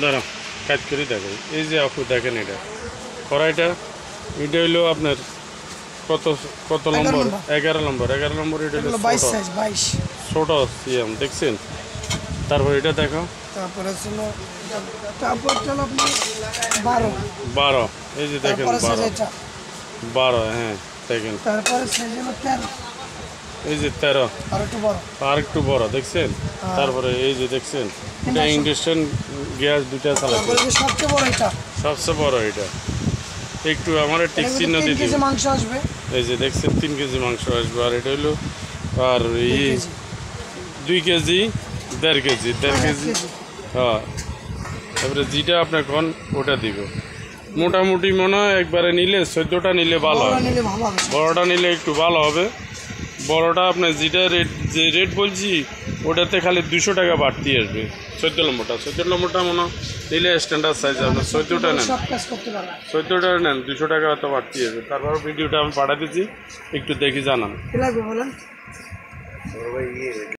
দাঁড়াও কাজ করে দেখো। এই যে আপু দেখেন এটা কড়াইটা, এটা হইলো আপনার কত কত নম্বর? 11 নম্বর। 11 নম্বর। এটা হলো 22 সাইজ 22। ছোট সিএম দেখছেন। তারপর এটা দেখো, তারপরে ছিল তারপর চলো আপনি 12। 12। এই যে দেখেন তারপরে সাইজ 12। এটা। 12 হ্যাঁ দেখেন। তারপরে সাইজ হলো 13। এই যে 13। আর একটু বড়। আর একটু বড় দেখছেন। তারপরে এই যে দেখছেন এটা ইন্ডাকশন গ্যাস দুটা চালাচ্ছে। তারপরে যে সবচেয়ে বড় এটা। সবচেয়ে বড় এটা। একটু আমার টিক চিহ্ন 3 দিতে। কেজি মাংস আসবে। এই যে দেখছেন 3 কেজি মাংস আসবে। আর এটা হলো আর 2 কেজি 1.5 কেজি 1.5 কেজি। হ্যাঁ তারপরে যেটা আপনার কোন ওটা দিব। মোটামুটি মনে হয় একবারে নিলে 14টা নিলে ভালো হবে। বড়টা নিলে একটু ভালো হবে। বড়টা আপনার যেটা রেট, যে রেট বলছি ওটাতে খালি 200 টাকা বাড়তি আসবে। 14 নম্বরটা, 14 নম্বরটা মনে নিলে স্ট্যান্ডার্ড সাইজ আপনার 14টা নেন, 14টা নেন 200 টাকা তো বাড়তি আসবে। তারপর ভিডিওটা আমি পাঠিয়ে দিচ্ছি, একটু দেখি জানান।